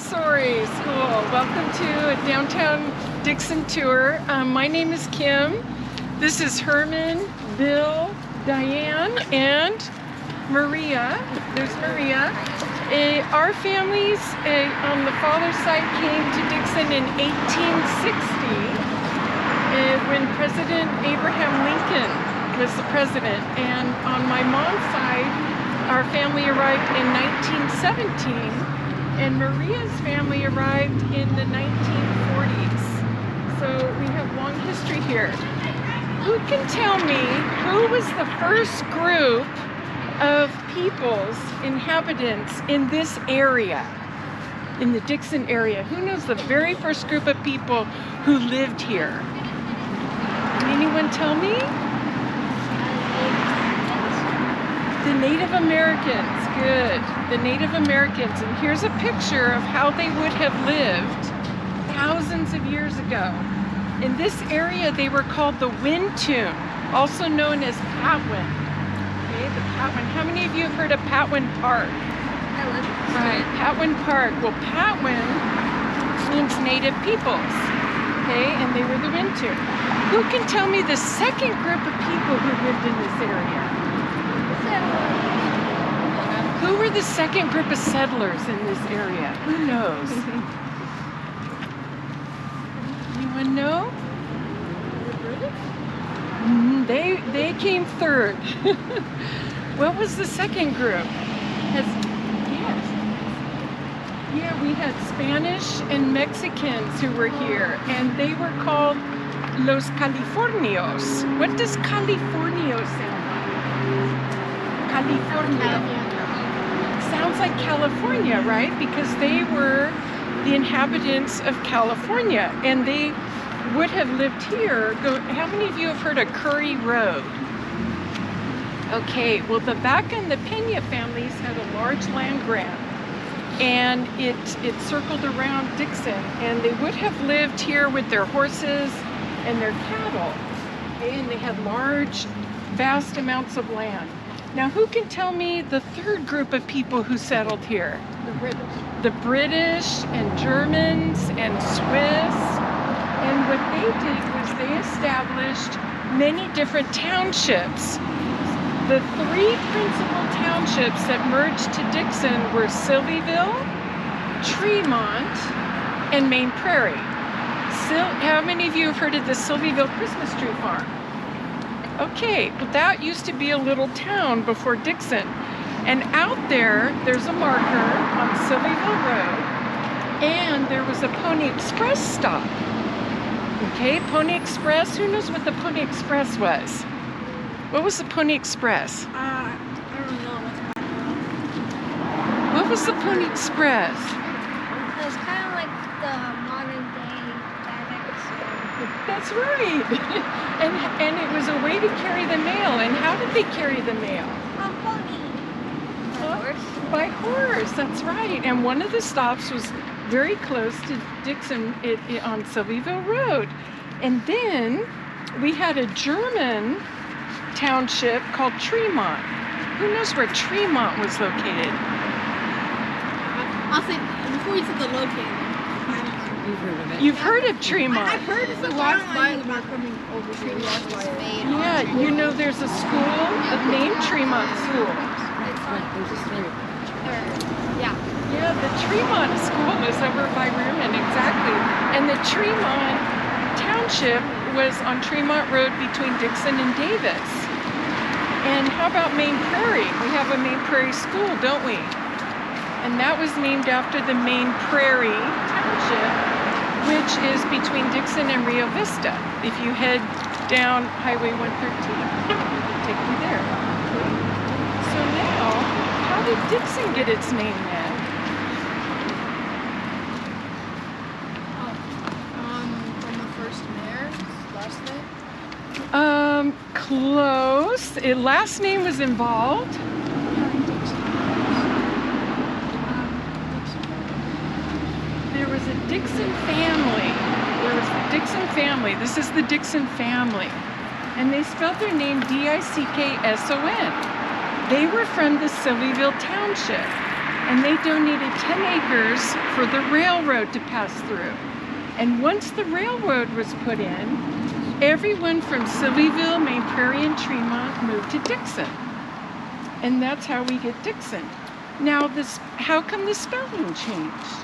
Montessori School. Welcome to a downtown Dixon tour. My name is Kim. This is Herman, Bill, Diane, and Maria. There's Maria. Our families on the father's side came to Dixon in 1860 when President Abraham Lincoln was the president. And on my mom's side, our family arrived in 1917, and Maria's family arrived in the 1940s. So we have long history here. Who can tell me who was the first group of peoples, inhabitants in this area, in the Dixon area? Who knows the very first group of people who lived here? Can anyone tell me? The Native Americans, good. The Native Americans, and here's a picture of how they would have lived thousands of years ago. In this area, they were called the Wintun, also known as Patwin. Okay, the Patwin. How many of you have heard of Patwin Park? I live in Right, Patwin Park. Well, Patwin means Native peoples. Okay, and they were the Wintun. Who can tell me the second group of people who lived in this area? Who were the second group of settlers in this area? Who knows? Anyone know? They came third. What was the second group? Yes. Yeah, we had Spanish and Mexicans who were here, and they were called Los Californios. What does Californio sound like? Californio. Sounds like California, right? Because they were the inhabitants of California, and they would have lived here. How many of you have heard of Curry Road? Okay, well, the Vaca and the Pena families had a large land grant, and it circled around Dixon, and they would have lived here with their horses and their cattle. Okay, and they had large, vast amounts of land. Now, who can tell me the third group of people who settled here? The British. The British and Germans and Swiss. And what they did was they established many different townships. The three principal townships that merged to Dixon were Sylvieville, Tremont, and Main Prairie. How many of you have heard of the Sylvieville Christmas tree farm? Okay, well, that used to be a little town before Dixon. And out there's a marker on Sylvieville Road, and there was a Pony Express stop. Okay, Pony Express, who knows what the Pony Express was? What was the Pony Express? I don't know what's happening. What was the Pony Express? It's kind of like the modern day FedEx. That's right. and it was a way to carry the mail. And how did they carry the mail? On pony. Horse. By horse, that's right. And one of the stops was very close to Dixon on Sylvieville Road. And then we had a German township called Tremont. Who knows where Tremont was located? I'll say, before you said the located. You've heard of Tremont. I've heard of the about coming over Tremont. Yeah, you know there's a school, a named Tremont School. Yeah, the Tremont School is over by Rumen, exactly. And the Tremont Township was on Tremont Road between Dixon and Davis. And how about Main Prairie? We have a Main Prairie School, don't we? And that was named after the Main Prairie Township, which is between Dixon and Rio Vista. If you head down Highway 113, it'll take you there. So now, how did Dixon get its name then? From the first mayor's last name? Close. Last name was involved. There was a Dixon family. There was the Dixon family. This is the Dixon family. And they spelled their name Dickson. They were from the Sylvieville Township. and they donated 10 acres for the railroad to pass through. And once the railroad was put in, everyone from Sylvieville, Main Prairie, and Tremont moved to Dixon. And that's how we get Dixon. Now, how come the spelling changed?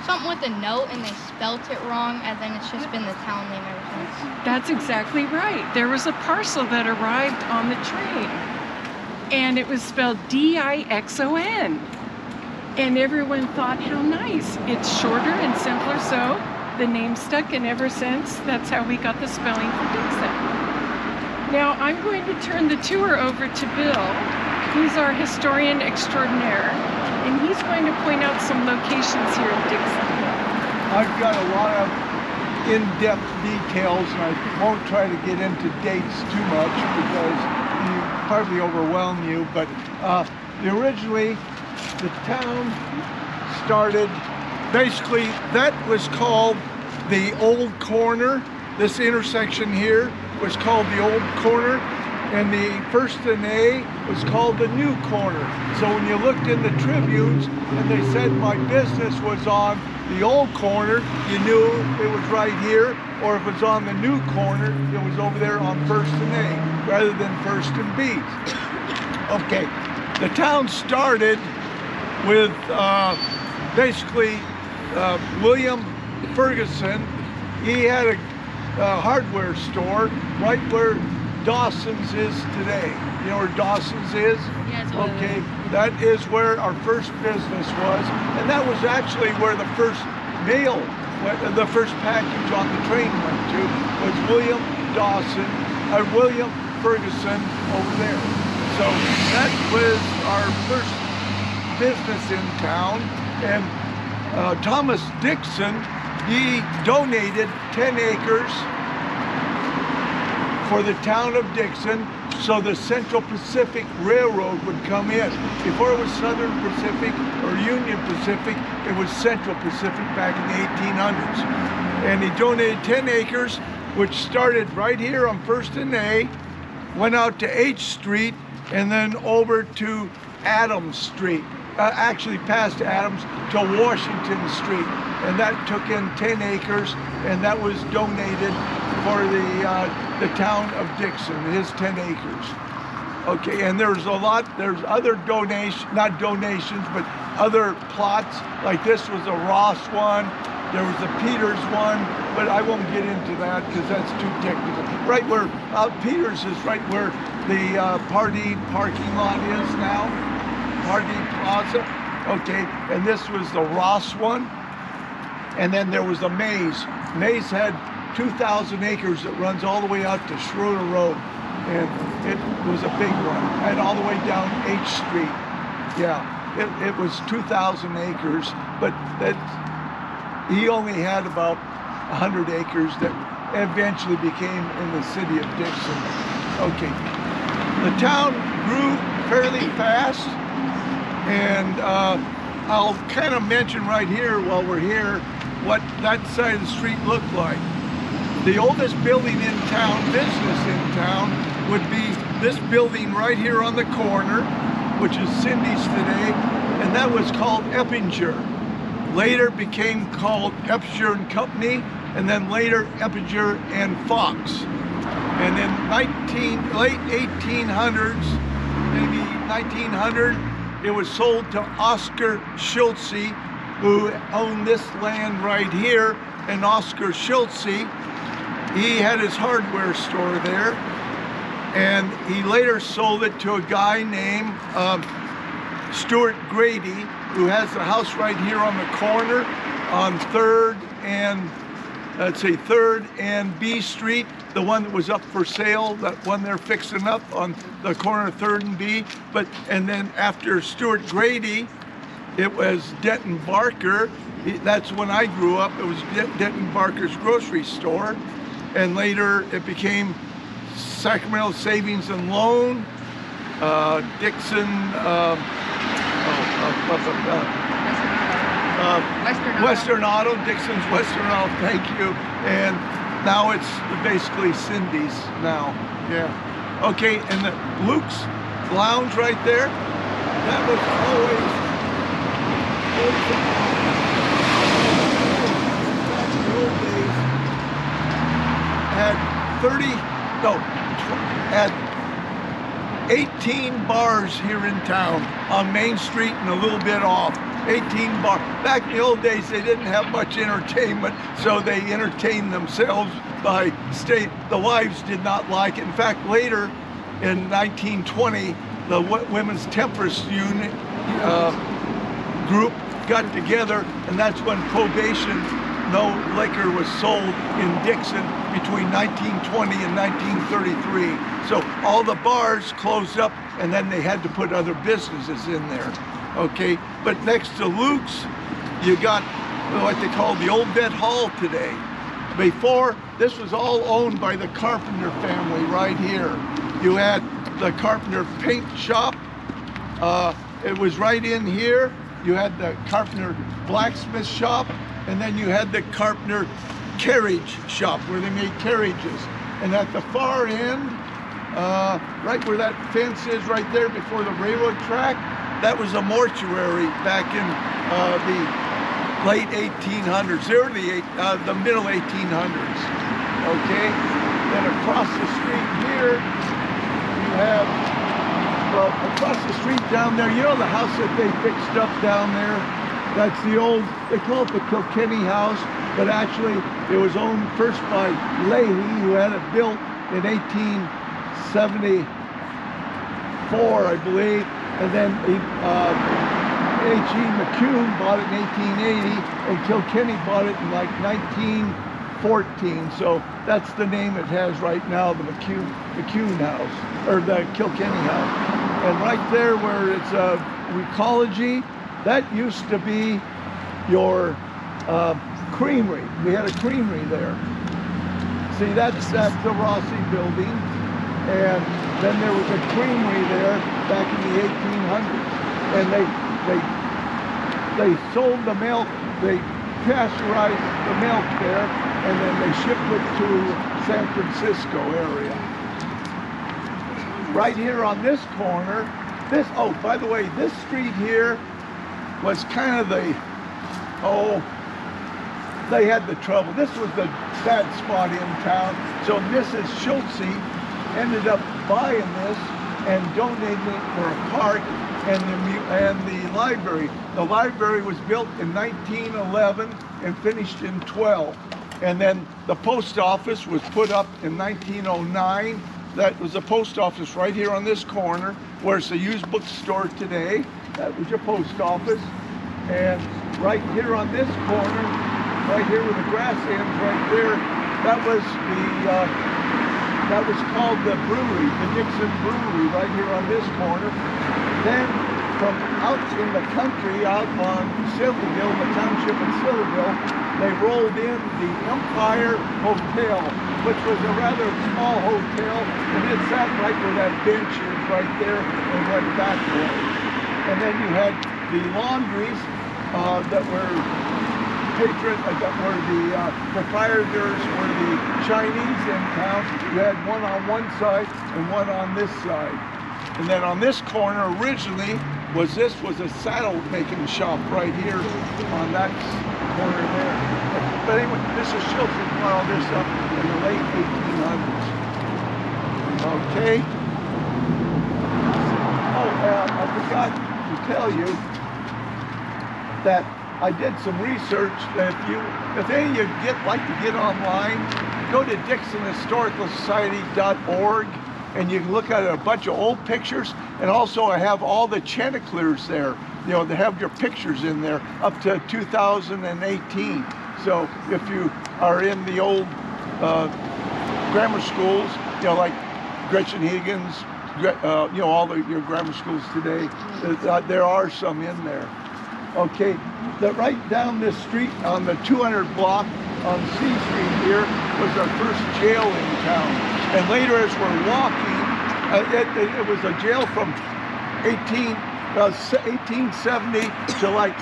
Something with a note and they spelt it wrong, and then it's just been the town name ever since. That's exactly right. There was a parcel that arrived on the train, and it was spelled Dixon. And everyone thought, how nice. It's shorter and simpler, so the name stuck, and ever since, that's how we got the spelling for Dixon. Now, I'm going to turn the tour over to Bill. He's our historian extraordinaire, and he's going to point out some locations here in Dixon. I've got a lot of in-depth details, and I won't try to get into dates too much because you probably overwhelm you, but originally the town started, basically that was called the Old Corner. This intersection here was called the Old Corner, and the first and A was called the New Corner. So when you looked in the Tribunes and they said my business was on the Old Corner, you knew it was right here, or if it was on the New Corner, it was over there on First and A, rather than First and B. Okay, the town started with basically William Ferguson. He had a hardware store right where Dawson's is today. You know where Dawson's is? Yeah, it's okay, that is where our first business was, and that was actually where the first mail, the first package on the train went to, was William Ferguson over there. So that was our first business in town, and Thomas Dixon, he donated 10 acres for the town of Dixon so the Central Pacific Railroad would come in. Before it was Southern Pacific or Union Pacific, it was Central Pacific back in the 1800s. And he donated 10 acres, which started right here on First and A, went out to H Street, and then over to Adams Street. Actually past Adams to Washington Street, and that took in 10 acres, and that was donated for the town of Dixon, his 10 acres. Okay, and there's other not donations, but other plots, like this was a Ross one, there was a Peters one, but I won't get into that because that's too technical. Right where, Peters is right where the Pardee parking lot is now. Pardee Plaza, okay, and this was the Ross one, and then there was the Mays. Mays had 2,000 acres that runs all the way out to Schroeder Road, and it was a big one, and all the way down H Street. Yeah, it was 2,000 acres, but he only had about 100 acres that eventually became in the city of Dixon. Okay, the town grew fairly fast. And I'll kind of mention right here while we're here what that side of the street looked like. The oldest building in town, business in town, would be this building right here on the corner, which is Cindy's today, and that was called Eppinger. Later became called Eppinger and Company, and then later Eppinger and Fox. And in late 1800s, maybe 1900, it was sold to Oscar Schultze, who owned this land right here. And Oscar Schultze, he had his hardware store there, and he later sold it to a guy named Stuart Grady, who has the house right here on the corner on 3rd and, let's say 3rd and B Street, the one that was up for sale, that one they're fixing up on the corner of 3rd and B. And then after Stuart Grady, it was Denton Barker. That's when I grew up. It was Denton Barker's grocery store. And later it became Sacramento Savings and Loan, Dixon, Western Auto, Dixon's Western Auto, thank you. And now it's basically Cindy's now, yeah. Okay, and the Luke's Lounge right there, that was always Had 30, no, had 18 bars here in town on Main Street and a little bit off. 18 bars. Back in the old days, they didn't have much entertainment, so they entertained themselves by the wives did not like it. In fact, later in 1920, the Women's Temperance Unit group got together, and that's when probation, no liquor was sold in Dixon between 1920 and 1933. So all the bars closed up, and then they had to put other businesses in there. Okay, but next to Luke's, you got what they call the Old Vet Hall today. Before, this was all owned by the Carpenter family right here. You had the Carpenter paint shop. It was right in here. You had the Carpenter blacksmith shop, and then you had the Carpenter carriage shop where they made carriages. And at the far end, right where that fence is right there before the railroad track, that was a mortuary back in the late 1800s, the middle 1800s. Okay, then across the street here, you have, well, across the street down there, you know the house that they fixed up down there? That's the old, they call it the Kilkenny house, but actually it was owned first by Leahy, who had it built in 1874, I believe, and then H.E. McCune bought it in 1880, and Kilkenny bought it in like 1914. So that's the name it has right now, the McCune house, or the Kilkenny house. And right there where it's Recology, that used to be your creamery. We had a creamery there. See, that's the Rossi building. And then there was a creamery there back in the 1800s. And they sold the milk, they pasteurized the milk there, and then they shipped it to San Francisco area. Right here on this corner, oh, by the way, this street here was kind of they had the trouble. This was the bad spot in town. So Mrs. Schultze ended up buying this and donating it for a park and the library. The library was built in 1911 and finished in 12. And then the post office was put up in 1909. That was the post office right here on this corner, where it's a used bookstore today. That was your post office. And right here on this corner, right here where the grass ends right there, that was called the brewery, the Dixon Brewery, right here on this corner. Then from out in the country, out on Silverville, the township of Silverville, they rolled in the Empire Hotel, which was a rather small hotel, and it sat right where that bench is right there and went that way. And then you had the laundries that were the proprietors were the Chinese in town. You had one on one side and one on this side. And then on this corner originally was a saddle making shop right here on that corner there. But anyway, Mrs. Schultz brought all this up in the late 1800s. Okay. Oh, I forgot to tell you that I did some research. If any of you like to get online, go to DixonHistoricalSociety.org and you can look at a bunch of old pictures. And also I have all the chanticleers there. You know, they have your pictures in there up to 2018. So if you are in the old grammar schools, you know, like Gretchen Higgins, you know, all your grammar schools today, there are some in there. Okay, right down this street on the 200 block on C Street here was our first jail in town. And later as we're walking, it was a jail from 1870 to like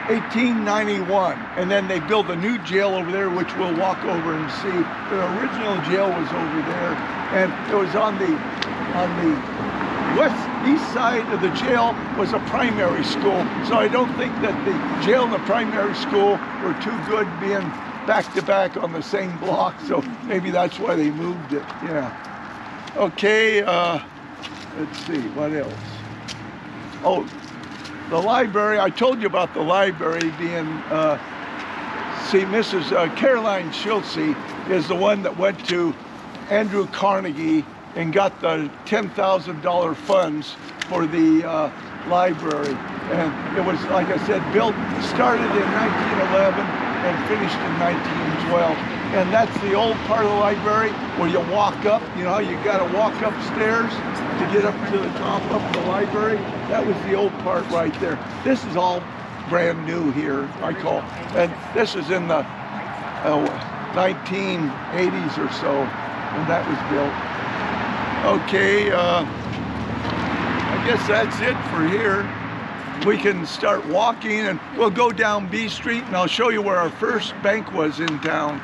1891. And then they built a new jail over there, which we'll walk over and see. The original jail was over there, and it was on the west east side of the jail was a primary school. So I don't think that the jail and the primary school were too good being back to back on the same block. So maybe that's why they moved it. Yeah. Okay, let's see, what else? Oh, the library. I told you about the library being, see, Mrs. Caroline Schultze is the one that went to Andrew Carnegie and got the $10,000 funds for the library. And it was, like I said, started in 1911 and finished in 1912. And that's the old part of the library where you walk up, you know how you gotta walk upstairs to get up to the top of the library? That was the old part right there. This is all brand new here, I call. And this is in the 1980s or so when that was built. Okay, I guess that's it for here. We can start walking and we'll go down B Street and I'll show you where our first bank was in town.